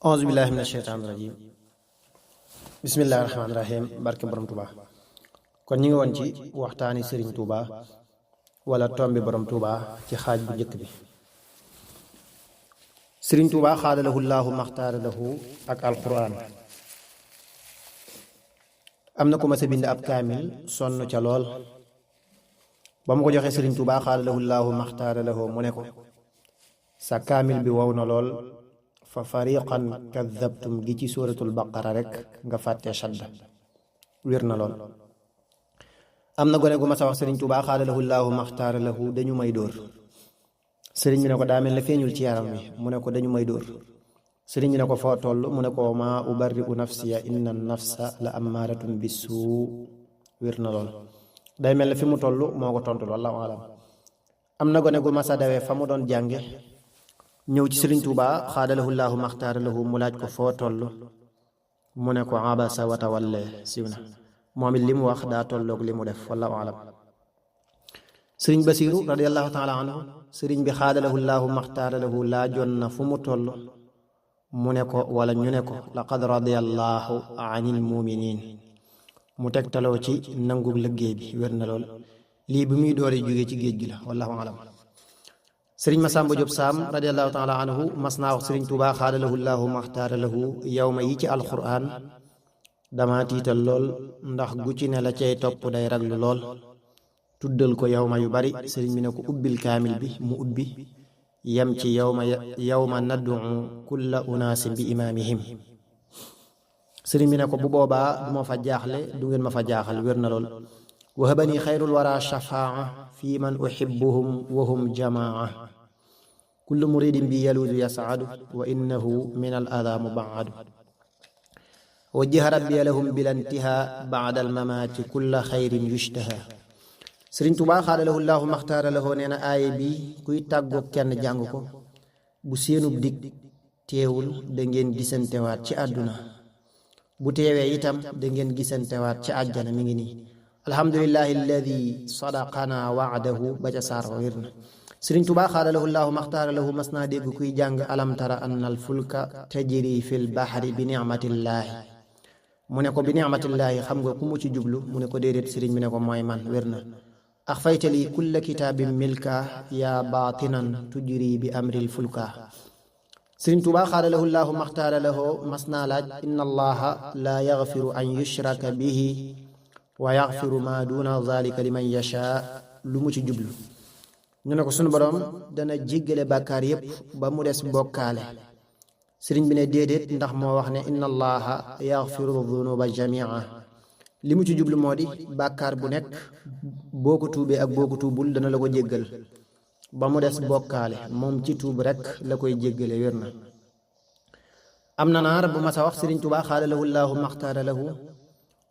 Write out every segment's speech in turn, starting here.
auzu billahi mina sheytaani rajim bismillahi rahmaani rahim barke borom Touba. kon ñi ngi woon ci waxtaani Serigne Touba wala tombi borom Touba ci xaaj bu njëkk bi. Serigne Touba xaadalahu llaahu maxtaara lahu ak alquran. am na ku ma sa bind ab kaamil sonn ca lool ba mu ko joxee Serigne Touba xaadalahu llaahu maxtaara lahu mu ne ko sa kaamil bi wow na lool fa fariqan kadabtum gi ci suuratul baqara rek nga fàtte shadda wér na lool. am na gone gu ma sa wax Serigne Touba xaadalahu llaahu maxtaara lahu dañu may dóor. Serigne bi ne ko daa mel ne feeñul ci yaram wi mu ne ko dañu may dóor. Serigne bi ne ko foo toll mu ne ko maa ubarri'u nafsiya inna nafsa la ammaaratun bisuu wér na lool. day mel ne fi mu toll moo ko tontul wallaahu alam. am na gone gu ma sa dawee fa mu doon jànge ñëw ci Serigne Touba xaadalahu llaahu maxtaara lahu mu laaj ko foo toll mu ne ko abasa wa tawalla siw na moom it li mu wax daa tolloog li mu def wallaahu alam. Serigne Basiiru radiyallahu taala anhu Serigne bi xaadalahu llaahu maxtaara lahu laajoon na fu mu toll mu ne ko wala ñu ne ko laqad radiyallahu anil muminin mu tegtaloo ci nangu liggéey bi wér na lool. lii bi muy doore jógee ci géej gi la wallaahu alam. Sëriñ Masamba Jóob Saam radiallahu taala anhu mas naa wax Sëriñ Tuubaa xaadalahu llaahu maxtaara lahu yawma yi ci alquran dama tiital lool ndax gu ci ne la cay topp day raglu lool tuddal ko yawma yu bari sëriñ bi ne ko ubbil kaamil bi mu ubbi yem ci yawma nad'u kulla unaasin bi imaamihim. sëriñ bi ne ko bu boobaa du ma fa jaaxle du ngeen ma fa jaaxal wér na lool. wahabani xayrul wara shafaa fi man uhibbuhum wa hum jamaa kullu muridin bi yaluudu yasaadu wa innahu min al adaa mubaadu wajjaha rabbi lahum bila intiha baada al mamaati kulla xayrin yushtaha. Sëriñ Tuubaa xaadalahu llaahu maxtaara lahu nee na aaye bi kuy tàggoog kenn jàng ko bu seenub dig teewul da ngeen gisantewaat ci àdduna bu teewee itam da ngeen gisantewaat ci àjjana mi ngi nii. alhamdulillahi alladi sadaqana waadahu ba ca saar wa wér na. Sëriñ Tuubaa xaadalahu llaahu maxtaara lahu mas naa dégg kuy jàng alam tara anna al fulka tajri fil bahri bi nicmatillaahi mu ne ko bi nicmatillaahi xam nga ku mu ci jublu mu ne ko déedéet sëriñ bi ne ko mooy man wér na. axfaytali kulla kitaabin milka yaa baatinan tujri bi amril fulka. Sëriñ Tuubaa xaadalahu llaahu maxtaara lahu mas naa laaj inna allaha laa yaxfiru an yushraka bihi wa yaxfiru ma duna zalika liman yashaa lu mu ci jublu ñu ne ko sunu boroom dana jéggale bàkkaar yépp ba mu des bokkaale. sëriñ bi ne déedéet ndax moo wax ne inna allaha yaxfiru dunuba jamia li mu ci jublu moo di bàkkaar bu nekk boo ko tuubee ak boo ko tuubul dana la ko jéggal ba mu des bokkaale moom ci tuub rekk la koy jéggale wér na. am na naar bu ma sa wax Sëriñ Tuubaa xaadalahu llaahu maxtaara lahu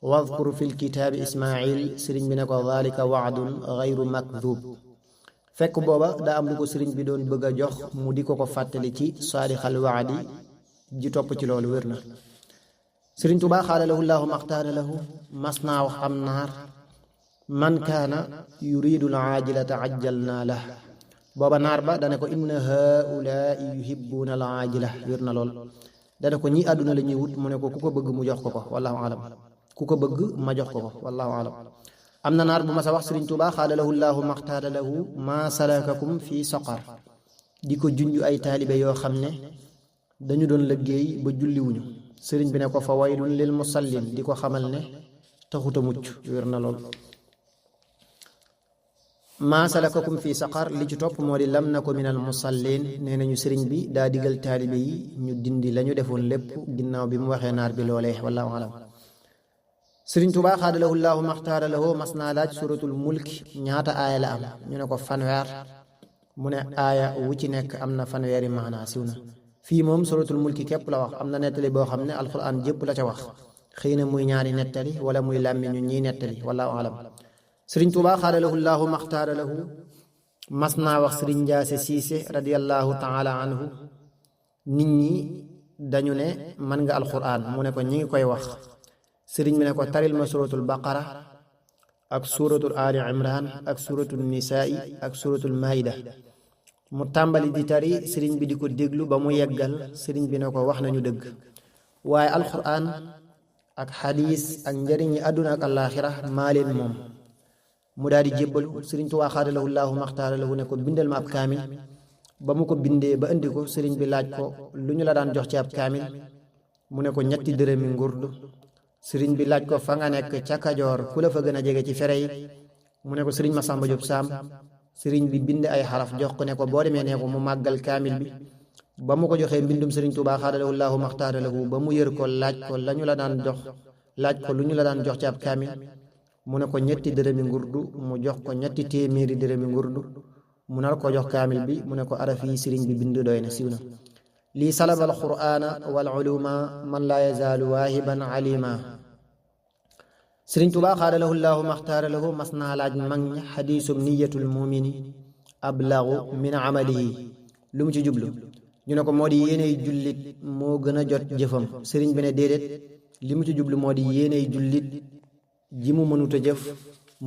wadkur fil kitaabi ismail sëriñ bi ne ko dhalika waadun gayru makdub fekk booba daa am lu ko sëriñ bi doon bëgg a jox mu di ko fàttali ci saadixal waadi ji topp ci loolu wér na. Sëriñ Tuubaa xaadalahu llaahu maxtaara lahu mas naa wax am naar man kaana yuridu al aajilata ajjalnaa lah booba naar ba dane ko inna haulaai yuhibbuuna al aajila wér na lool. dane ko ñi àdduna la ñuy wut mu ne ko ku ko bëgg mu jox ko ko wallahu alam ku ko bëgg ma jox ko ko wallahu alam. am na naar bu ma sa wax Sëriñ Tuubaa xaadalahu llaahu maxtaara lahu maa salakakum fii saqar di ko junj ay taalibe yoo xam ne dañu doon liggéey ba julliwuñu sëriñ bi ne ko fa waylun lil musallin di ko xamal ne taxuta mucc wér na lool. maa salakakum fii saqar li ci topp moo di lam na ko minal musallin nee nañu sëriñ bi daa digal taalibe yi ñu dindi lañu defoon lépp ginnaaw bi mu waxee naar bi loolee wallahu alam. Sëriñ Tuubaa xaadalahu llaahu maxtaara lahu mas naa laaj suratul mulki ñaata aaya la am ñu ne ko fanweer mu ne aaya wu ci nekk am na fanweeri maanaa siw na. fii moom suratul mulki képp la wax am na nettali boo xam ne alquran jépp la ca wax xëy na muy ñaari nettali wala muy làmmiñu ñiy nettali wallahu alam. Sëriñ Tuubaa xaadalahu llaahu maxtaara lahu mas naa wax Sëriñ Njaase Siise radiyallahu taala anhu nit ñi dañu ne man nga alquran mu ne ko ñi ngi koy wax sëriñ bi ne ko taril ma suratul baqara ak suratul ali imran ak suratul nisaai ak suratul maida mu tàmbali di tari sëriñ bi di ko déglu ba mu yeggal sëriñ bi ne ko wax nañu dëgg waaye alquran ak xadiis ak njariñi àdduna ak àllaaxira maa leen moom. mu daal di jébbalu sëriñ Tuubaa xaadalahu llaahu maxtaara lahu ne ko bindal ma ab kaamil. ba mu ko bindee ba indi ko sëriñ bi laaj ko lu ñu la daan jox ci ab kaamil mu ne ko 2 dërëmi ngurdu. sëriñ bi laaj ko fa nga nekk ca Kajoor ku la fa gën a jege ci fere yi mu ne ko sëriñ Masamba Jóob Saam. sëriñ bi bind ay xaraf jox ko ne ko boo demee nee ko mu màggal kaamil bi. ba mu ko joxee mbindum sëriñ Tuubaa xaadalahu llaahu maxtaara lahu ba mu yër ko laaj ko lu ñu la daan jox ci ab kaamil mu ne ko 2 dërëmi ngurdu mu jox ko 2 téeméeri dërëmi ngurdu mu nar ko jox kaamil bi mu ne ko araf yi sëriñ bi bind doy na siiw na. lii salaba alqur'ana wal uluma man laa yazaalu waahiban alima. sëriñ Tuubaa xaadalahu llaahu maxtaara lahu mas naa laaj mag ña xadiisum niyatul mumini ablagu min amalihi lu mu ci jublu ñu ne ko moo di yéeney jullit moo gën a jot jëfam. sëriñ bi ne déedéet li mu ci jublu moo di yéeney jullit ji mu mënut a jëf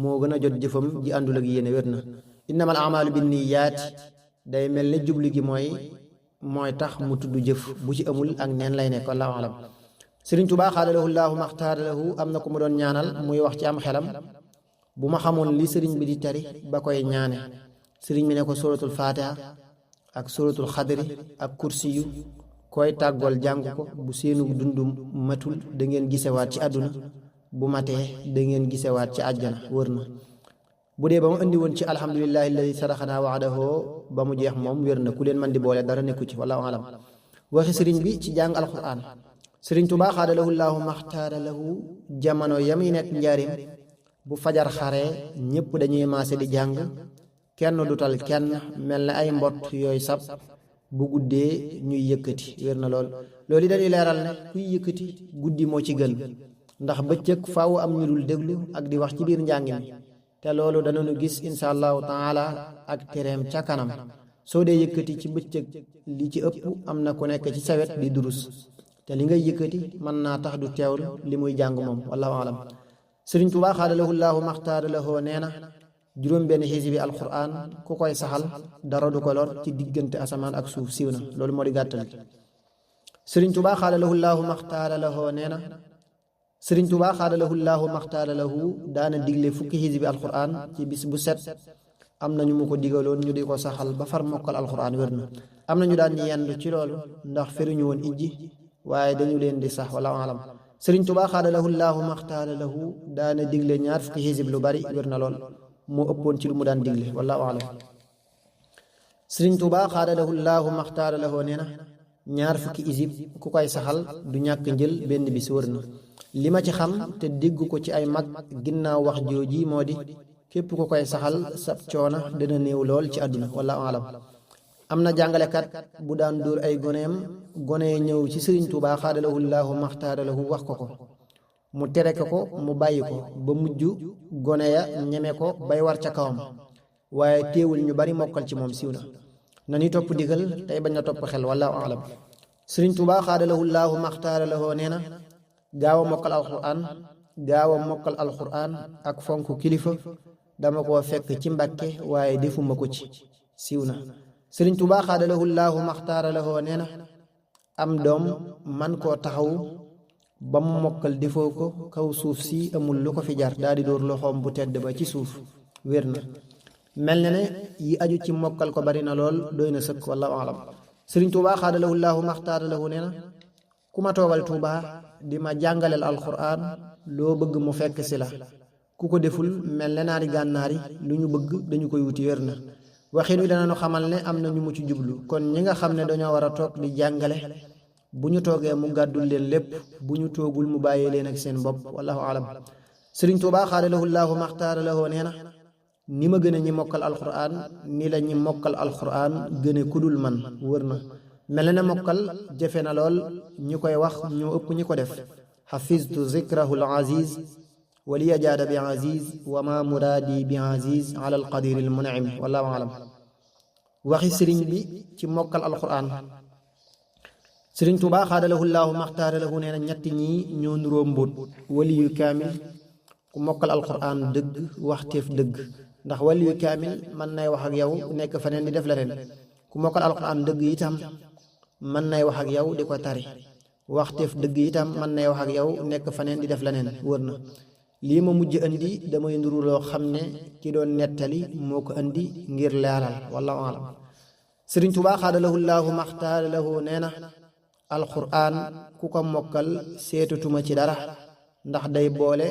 moo gën a jot jëfam ji àndul ak yéene wér na. innamal amaalu binniyaati day mel ne jublu gi mooy tax mu tudd jëf bu ci amul ak neen lay nekk wallaahu alam. sëriñ Tuubaa xaadalahu llaahu maxtaara lahu am na ko mu doon ñaanal muy wax ci am xelam bu ma xamoon li sëriñ bi di tari ba koy ñaane. sëriñ bi ne ko suratul fatiha ak suratul xadri ak kursiyu koy tàggool jàng ko bu seenu dundu matul da ngeen gisewaat ci àdduna bu matee da ngeen gisewaat ci àjjana wër na. bu dee ba mu indi woon ci alhamdulillahi alladi sadaxanaa wa'dahu ba mu jeex moom wér na ku leen man di boole dara nekku ci wallaahu alam. waxi sëriñ bi ci jàng alquran sëriñ Tuubaa xaadalahu llaahu maxtaara lahu jamono yamuy nekk njaarim bu fajar xare ñépp dañuy maase di jàng kenn du tal kenn mel ne ay mbott yooyu sab bu guddee ñuy yëkkati wér na loolu dañuy leeral ne kuy yëkkati guddi moo ci gën ndax bëccëg faaw am ñu dul déglu ak di wax ci biir njàng mi te loolu danañu gis insha allahu taala ak tereem ca kanam. soo dee yëkkati ci bëccëg li ci ëpp am na ku nekk ci sawet di durus te li ngay yëkkati mën naa tax du teewul li muy jàng moom wallahu alam. sëriñ Tuubaa xaadalahu llaahu maxtaara lahu nee na juróom benn xisibi alquran ku koy saxal dara du ko lor ci diggante asamaan ak suuf siiw na loolu moo di gàttal gi. sëriñ Tuubaa xaadalahu llaahu maxtaara lahu nee na sëriñ Tuubaa xaadalahu llaahu maxtaara lahu daana digle fukki xisibi alquran ci bis bu set am na ñu mu ko digaloon ñu di ko saxal ba far mokkal alquran wér na. am na ñu daan yendu ci loolu ndax feruñu woon ijji waaye dañu leen di sax wala alam. sëriñ Tuubaa xaadalahu llaahu maxtaara lahu daana digle 2 fukki xisib lu bari wér na lool moo ëppoon ci lu mu daan digle wallahu alam. sëriñ Tuubaa xaadalahu llaahu maxtaara lahu nee na 2 fukki xisib ku koy saxal du ñàkk njël benn bis wër na. li ma ci xam te dégg ko ci ay mag ginnaaw wax jooji moo di képp ku koy saxal sab coona dina néew lool ci àdduna wallahu alam. am na jàngalekat bu daan dóor ay gone ñëw ci sëriñ Tuubaa xaadalahu llaahu maxtaara lahu wax ko mu tere ko mu bàyyi ko ba mujj gone ya ñeme ko bay war ca kawam waaye teewul ñu bari mokkal ci moom siiw na ni topp digal tey bañ a topp xel wallahu alam. sëriñ Tuubaa xaadalahu llaahu maxtaara lahu nee na gaaw a mokkal alquran ak fonk kilifa dama koo fekk ci Mbàkke waaye defuma ko ci siiw na. sëriñ Tuubaa xaadalahu llaahu maxtaara lahu nee na am doom man koo taxaw ba mu mokkal defoo ko kaw suuf si amul lu ko fi jar daal di dóor loxoom bu tedd ba ci suuf wér na. mel na ne yi aju ci mokkal ko bari na lool doy na sëkk wallahu alam. sëriñ Tuubaa xaadalahu llaahu maxtaara lahu nee na ku ma toogal Tuubaa di ma jàngaleel alquran loo bëgg mu fekk si la ku ko deful mel ne naari gànnaari lu ñu bëgg dañu koy wuti wér na. waxin wi danañu xamal ne am na ñu mu ci jublu kon ñi nga xam ne dañoo war a toog di jàngale bu ñu toogee mu gàddul leen lépp bu ñu toogul mu bàyyee leen ak seen bopp wallahu alam. sëriñ Tuubaa xaadalahu llaahu maxtaara lahu nee na ni ma gën a ñi mokkal alquran ni la ñi mokkal alquran gën a kudul man wër na. mel na ne mokkal jafe na lool ñi koy wax ñoo ëpp ñi ko def. xafiztu zikrahu al aziz waliya jaada bi aziz wa ma muraadi bi aziz ala al qadir al mun'im wallahu alam. waxi sëriñ bi ci mokkal alquran sëriñ Tuubaa xaadalahu llaahu maxtaara lahu nee na ñett ñi ñoo nuroo mbóot waliyu kaamil ku mokkal alquran dëgg waxteef dëgg ndax waliyu kaamil mën nay wax ak yow nekk feneen di def leneen ku mokkal alquran dëgg itam mën nay wax ak yow di ko tari waxteef dëgg itam mën nay wax ak yow nekk faneen di def leneen wër na lii ma mujj andi damay nduru loo xam ne ki doon nettali moo ko andi ngir leeral wallahu alam Sëriñ Tuubaa xaadalahu llaahu maxtaara lahu nee na alquran ku ko mokkal seetatuma ci dara ndax day boole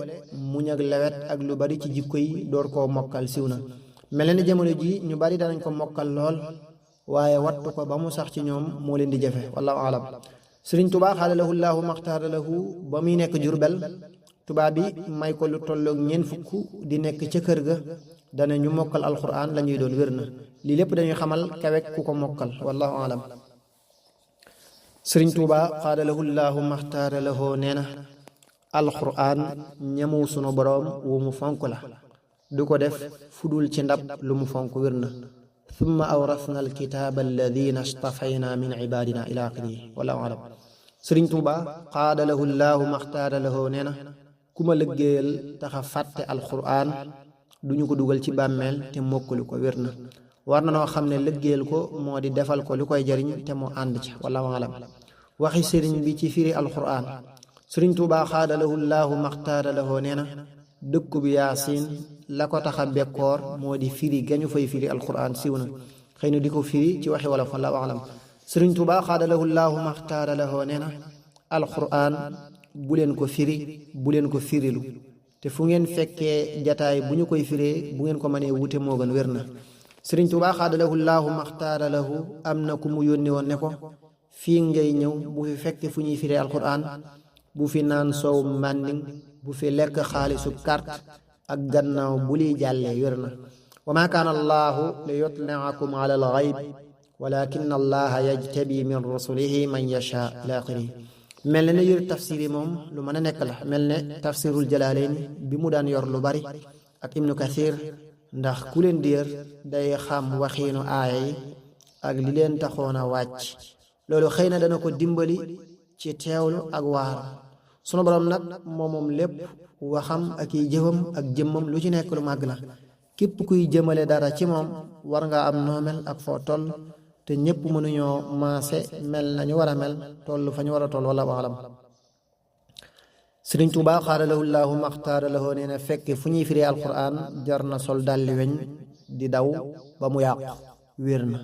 muñ ak lewet ak lu bari ci jikko yi door koo mokkal siw na mel na ni jamono ji ñu bari danañ ko mokkal lool waaye wattu ko ba mu sax ci ñoom moo leen di jafe wallahu alam Sëriñ Tuubaa xaadalahu llaahu maxtaara lahu ba muy nekk Jurbel tubaab bi may ko lu tolloog ñeent fukk di nekk ca kër ga dana ñu mokkal alquran la ñuy doon wér na lii lépp dañuy xamal kawek ku ko mokkal wallahu alam Sëriñ Tuubaa xaadalahu llaahu maxtaara lahu nee na alquran ñamu sunu boroom wu mu fonk la du ko def fudul ci ndab lu mu fonk wér na thumma awrasna alkitaaba alladina stafayna min ibadina ila axiri wallahu alam Sëriñ Tuubaa xaadalahu llaahu maxtaara lahu nee na ku ma lëggéeyal taxa fàtte alquran duñu ko dugal ci bàmmeel te mokkalu ko wér na war na noo xam ne lëggéeyal ko moo di defal ko lu koy jariñ te mu ànd ca wallahu alam waxi sëriñ bi ci firi alquran Sëriñ Tuubaa xaadalahu llaahu maxtaara lahu nee na dëkku bi yaasin la ko taxa bekkoor moo di firi gañu fay firi alquran siw na xëy na di ko firi ci waxi wolof wallahu alam Sëriñ Tuubaa xaadalahu llaahu maxtaara lahu nee na alquran bu leen ko firi bu leen ko firilu te fu ngeen fekkee jataay bu ñu koy firee bu ngeen ko mënee wute moo gën wér na Sëriñ Tuubaa xaadalahu llaahu maxtaara lahu am na ku mu yónni woon ne ko fii ngay ñëw bu fi fekk fu ñuy firee alquran bu fi naan soow mànding bu fi lekk xaalisu carte ak gannaaw bu liy jàllee wér na wa maa kaana allaahu li yutliakum ala al gayb walakin allaha yajtabi min rusulihi man yasha ila axiri mel ne yër tafsir yi moom lu mën a nekk la mel ne tafsirul jalaaleen bi mu daan yor lu bari ak ibnu kathir ndax ku leen di yër day xam waxiinu aaya yi ak li leen taxoon a wàcc loolu xëy na dana ko dimbali ci teewlu ak waar sunu borom nag moom lépp waxam ak i jëfam ak jëmmam lu ci nekk lu màgg la képp kuy jëmale dara ci moom war nga am noo mel ak foo toll te ñépp mënuñoo maase mel nañu war a mel toll fa ñu war a toll wala waalam Sëriñ Tuubaa xaadalahu llaahu maxtaara lahu nee na fekk fu ñuy firee alquran jar na sol dalli weñ di daw ba mu yàqu wér na